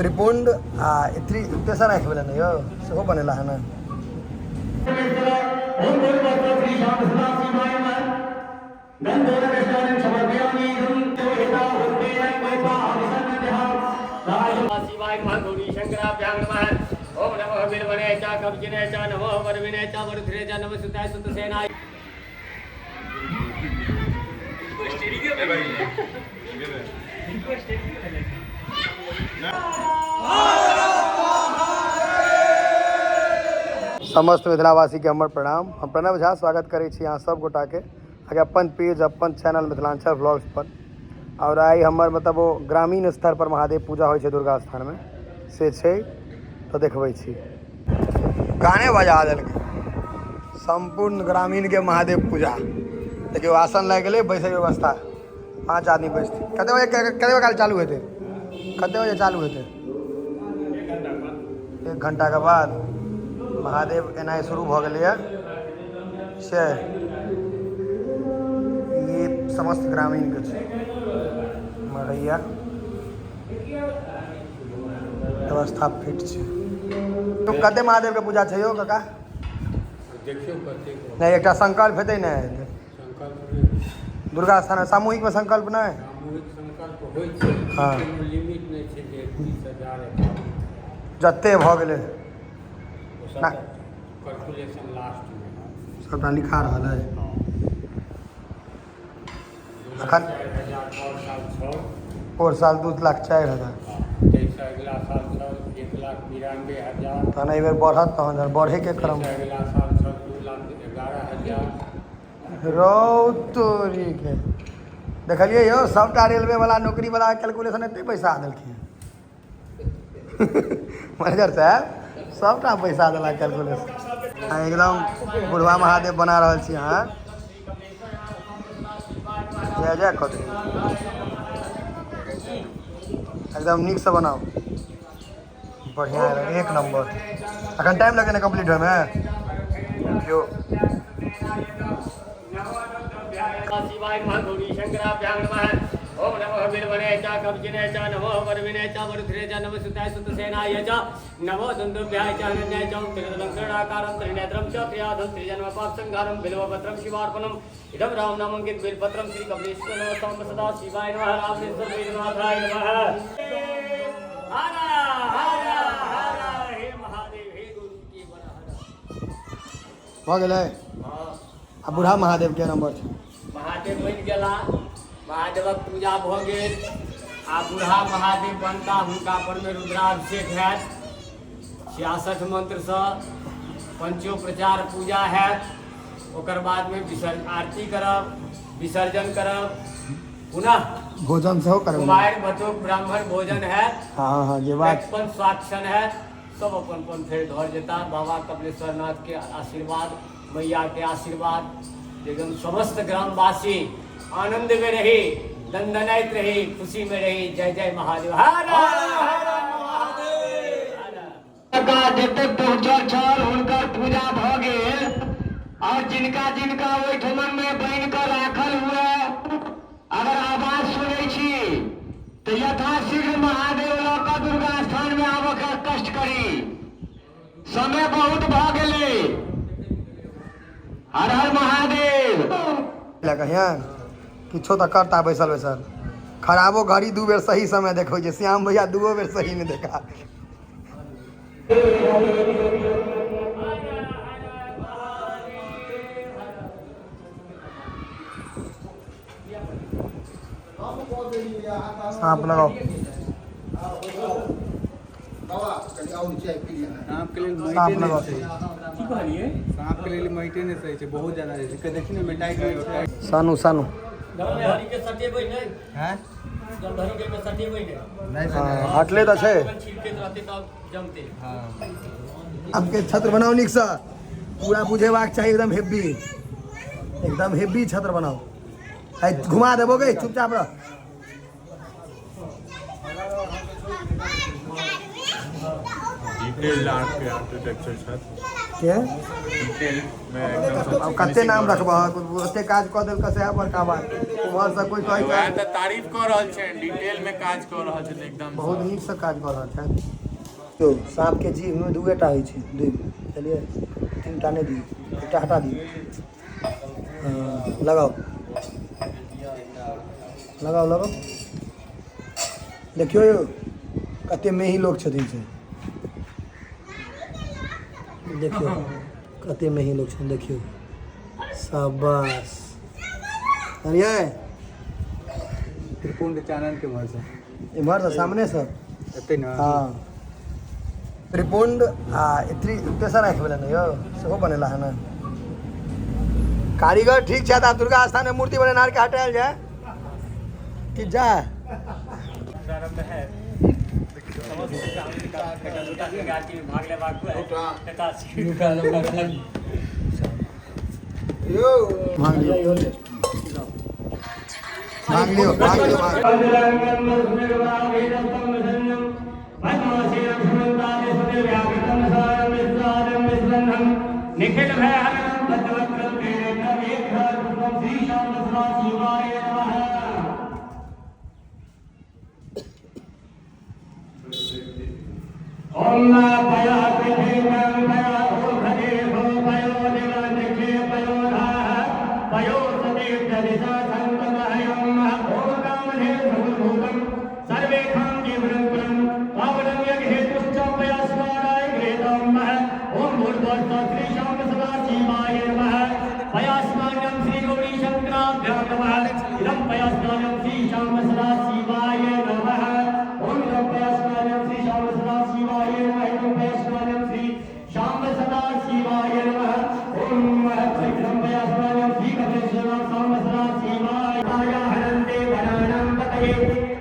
त्रिपुंड तेसर आँख वाला नहीं हो सेहो बनेला है ना। ओम नमः वीरवने च कवचिने च नमः वरविने च वरुध्रे च नमः सुताय सुतसेनाय। समस्त मिथिलावासी के हमर प्रणाम। हम प्रणव झा स्वागत करै छी अहाँ सब गोटा के आगे अपन पेज अपन चैनल मिथिलांचल ब्लॉग्स पर। और आई हमर मतलब वो ग्रामीण स्तर पर महादेव पूजा होइ छै दुर्गा स्थान में से छै तो देखबै छी। गाने बजा देलकै संपूर्ण ग्रामीण के महादेव पूजा। देखियो आसन लग गए बैसे के व्यवस्था 5 आदमी बैठते। कते बजे काल चालू हेतै? कते बजे चालू हेतै? 1 घंटा के बाद महादेव एनाइ शुरू भ गेलै से ये समस्त ग्रामीण के छै मरैया व्यवस्था फिट छै। तो कते महादेव के पूजा छै यो काका? देखियो कते नहीं एकटा संकल्प हेतै ने दुर्गा स्थान सामूहिक में संकल्प नहीं सामूहिक संकल्प होइ छै। हाँ लिमिट नहीं छै जे 30,000 जते भ गेलै कैलकुलेशन लास्ट में सबटा लिखा रहल है अखन। और साल 2,04,000 अगला साल 1,92,000 तहन एहि बेर बढ़त तहन बढ़े के क्रम अगला साल 2,11,000 रौतोरी के देखलिए यो सबटा रेलवे वाला नौकरी वाला कैलकुलेशन एते पैसा देलखिन मैनेजर साहब सबटा पैसा देला कैलकुलेशन। एकदम बुढ़वा महादेव बना रहल छी अहाँ। जय जय कथी एकदम नीक से बनाओ बढ़िया एक नंबर। अखन टाइम लगे ना कंप्लीट होय में जो शिवाय नमः गौरी शंकराभ्यां नमः। ओम नमः वीरवने च कवचिने च नमः वरविने च वरुध्रे च नमः सुताय सुतसेनाय च नमो दुन्दुभ्याय च अनन्याय च त्रिदलङ्करणाकारं त्रिनेत्रं च त्रियाधं त्रिजन्मपापसंहारं बिल्वपत्रं शिवार्पणम् इदं रामनामङ्कित बिल्वपत्रं श्रीकपिलेश्वर नमः सदा शिवाय नमः रामेश्वर वेदनाथाय नमः। हर हर हर हे महादेव हे गुरु की बड़ा हो गेलै। आ बूढ़ा महादेव के नंबर छै महादेव बनि गेला। महादेवक पूजा भ गेल। आ बूढ़ा महादेव बनता हुनका पर में रुद्राभिषेक हैत 66 मंत्र से पंचोपचार पूजा हैत। ओकर बाद में आरती करब विसर्जन करब पुनः भोजन सेहो करब कुमारि बटुक ब्राह्मण भोजन हैत। हाँ हाँ ये बात अपन स्वाक्षण हैत सब अपन फेर घर जेता। बाबा कपिलेश्वर नाथ के आशीर्वाद मैया के आशीर्वाद एकदम समस्त ग्रामवासी आनंद में रही दंदनाइत रही खुशी में रही। जय जय महादेव हर हर महादेव। जते पहुँचल छल हुनकर पूजा भ गेल। और जिनका जिनका ओहिठमन में बन कर राखल हुए अगर आवाज सुनै छी तो यथाशीघ्र महादेव लऽ कऽ दुर्गा स्थान में आबऽ के कष्ट करी। समय बहुत भ गेलै। हर हर महादेव। कहिया किछो तो करता बैसल बैसल खराबो घड़ी 2 बेर सही समय देखो जे श्याम भैया 2 बेर सही नहीं देखा। सांप लगाओ सांप के लिए सांप लगाओ सांप के लिए माइटे नहीं सही है बहुत ज्यादा है देखिए ना मिटाई सानू सानू हरी के सटेबै नहीं हैं जब हरी के में सटेबै नहीं नहीं हाँ, हटले तो छे छिलके रहते तब जमते। हां आपके छत्र बनाओ नीक से पूरा बुझेबाक चाहिए एकदम हेवी छत्र बनाओ। है घुमा देबो गे चुपचाप रह। डिटेल आर्किटेक्चर छत के डिटेल में एकदम अब कते नाम रखबह ओते काज कऽ देलक से बड़का बात उम्हर से कोई कहै वएह तऽ तारीफ कऽ रहल छै डिटेल में काज कऽ रहल छै एकदम बहुत नीक से काज कऽ रहल छै तो सांप के जीभ में दूएटा होइ छै दुई चलिए 3टा नहीं दी एकटा हटा दी लगाओ लगाओ लगाओ देखियो यौ कते मेही लोग छथिन से देखियो कते मेही लोग छथिन देखियो शाबाश अरे त्रिपुंड चानन के भर से इम्हर से सामने से एते ना हाँ त्रिपुंड आ इत्री तेसर आँखि वाला नहीं हो सेहो बनेला है ना कारीगर ठीक छै तऽ दुर्गा स्थान में मूर्ति बनेनार के हटायल जाए कि जा भाग लियो निखिल भय हरम पद्मक्रम प्रेरकम एक श्री शाम सदा शिवाय नमः ओम पया कृष्णं पया भूखदे भो पयो दिवानिखे पयो धाः पयो सदेव दरिसा संतमहयं ओम कामधे भूतं सर्वेखां जीवनं पावनं यज्ञेतुश्च पया स्वाराय ग्रेतं ओम भूर्भुवः श्री शाम सदा शिवाय नमः पयास्मानं श्री गौरी शंकराभ्यां नमः इदं पयास्मानं श्री शाम सदा शिवाय नमः ओम इदं पयास्मानं श्री शाम सदा शिवाय नमः इदं पयास्मानं श्री शाम सदा शिवाय नमः ओम इदं पयास्मानं श्री कपिलेश्वर शाम सदा शिवाय हरन्ते वराणां पतये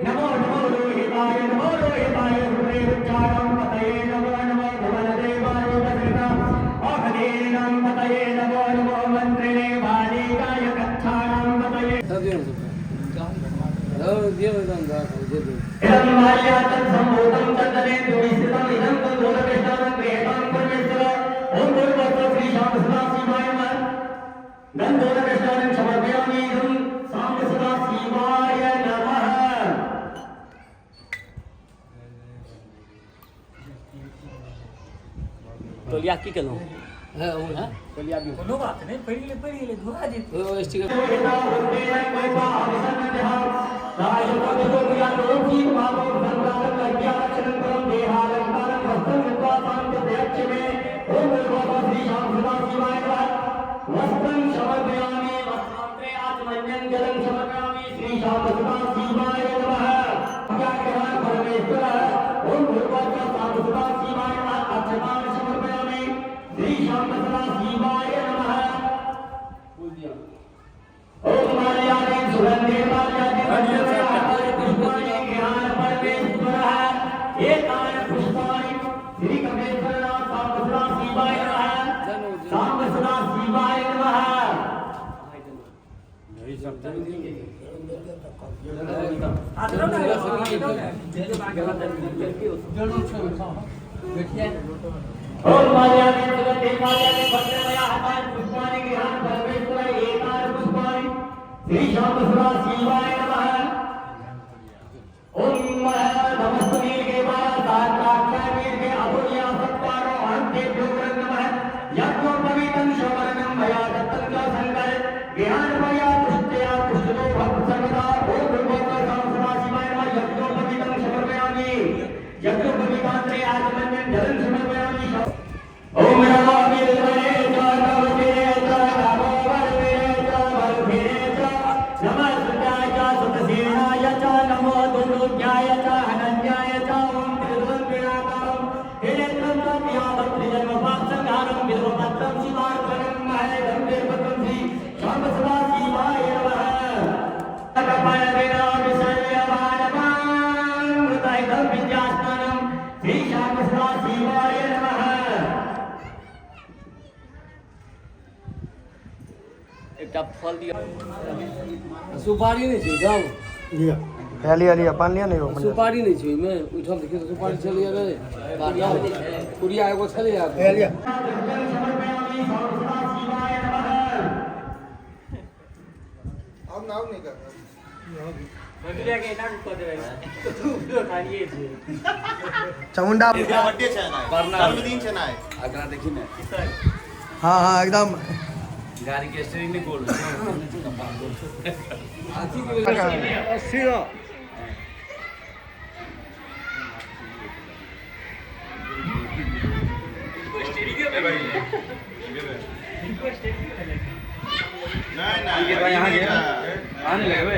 नमो नमो रोहिताय रुद्रेरुच्चाणां पतये नमो नमो भुवनदेवाय औषधीनां पतये नमो नमो मन्त्रिणे वालीकाय कच्छाणां पतये इदं माल्यातं सम्भूतं चन्दने द्विस्थितम् इदं तन्दोलकृष्णानं क्रियतां परमेश्वर ओम भूर्भुवः श्री शाम सदा शिवाय नमः गन्धोलकृष्णानं समर्पयामि इदं शाम सदा शिवाय नमः तोलिया की केलहुँ है ओ है तोलिया भी कोनो बात नहीं पढ़ी ले धोरा जी ओ स्टिकर श्री शाम सदा शिवाय नमः ओम माल्यानि सुगंधे माल्यानि पुष्पाणि ज्ञान परमेश्वरः एतानि पुष्पाणि श्री कपिलेश्वरः शाम सदा शिवाय नमः शाम सदा शिवाय नमः यही सब ओम माल्यानि सुगंधे माल्यानि भद्रमया हतानि पुष्पाणि गृहाण परमेश्वर एतानि पुष्पाणि श्री शाम सदा शिवाय नमः ओम नमस्ते देवाय सात्राक्षाय के अभुर्या सत्तारो अन्तेभ्यो नमः यज्ञो पवित्रं शवरणं मया दत्तं च संकर गृहाण मया तुष्टया तुष्टो भक्त सर्वदा ओम भगवते शाम सदा शिवाय नमः यज्ञो पवित्रं समर्पयामि यज्ञो पवित्रांतरे आत्मन्यं जलं समर्पयामि ओम नमो विद्महे च नमस्ते च नमो वरदे च वरदे च नमः सुताय च सुतसेनाय च नमो दुर्लुभ्याय च हनन्याय च ओम त्रिदुर्विनाकारं हिरण्यं च व्यापत्रिजन्मपात्संहारं विद्रुपत्रं शिवार्पणं महदं वीरभद्रं श्री शाम सदा शिवाय नमः कपाय वेदा विसर्यमानमां मृतायं विद्यास्नानं श्री शाम सदा शिवाय नमः एकटा फल दिया सुपारी नहीं छै जाओ लिया लिया पान लिया नहीं हो सुपारी नहीं छै ओहिमे उठल देखियो सुपारी छलै रे कुरिया एगो छलै लिया अब नाम नहीं कर बदलिया के नाम को दे तो खानिए छे चामुंडा बर्थडे છે ના જન્મદિન છે ના આગળ देखिने हाँ हाँ एकदम गाड़ी के स्टीयरिंग ने गोल નહીં ના भाई यहाँ गया आने लगे वे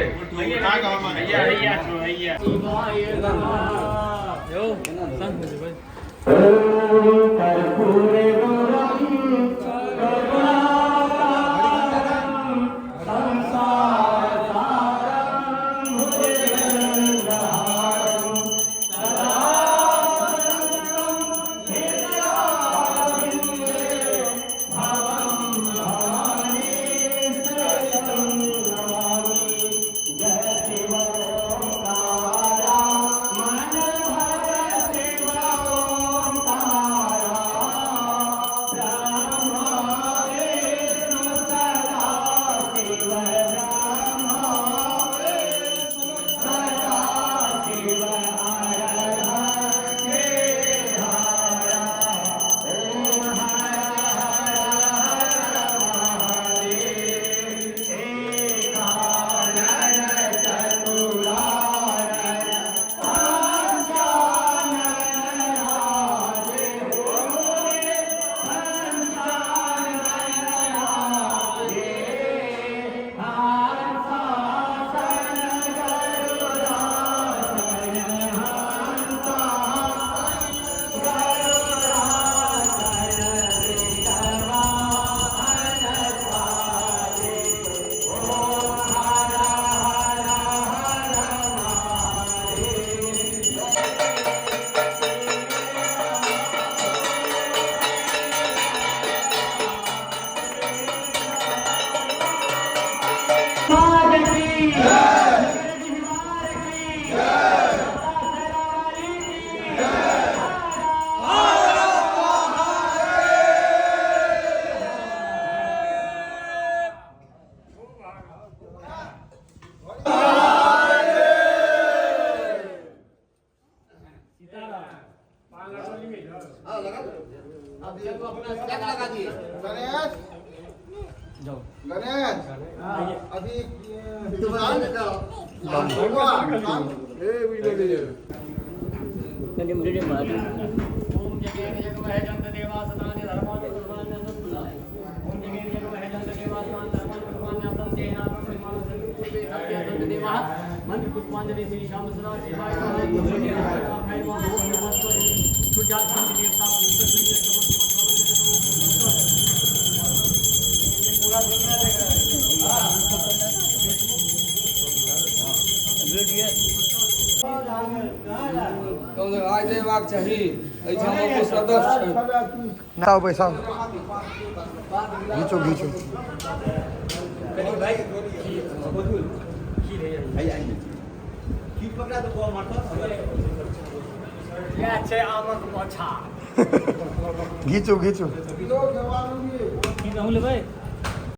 ના ગામમાં भैया शिवाय नमः यो संग भाई गणेश गणेश अभी दुकान ओम जगेन जगमह जंत देवा सदानि धर्मानि कुर्बान्य सत्पुराय ओम जगेन जगमह जंत देवा सदानि धर्मानि कुर्बान्य संतेना परिमाण संपूर्णे सत्य जंत देवा मंत्र पुष्पांजलि श्री श्याम सदा शिवाय नमः ओम नमस्ते सुजात शांति देवता पवित्र सूर्य आज देवाक चाहिए एठाम को सदस्य ना पैसा घीचो घीचो ये छे आमक पोछा घीचो घीचो की कहूं ले भाई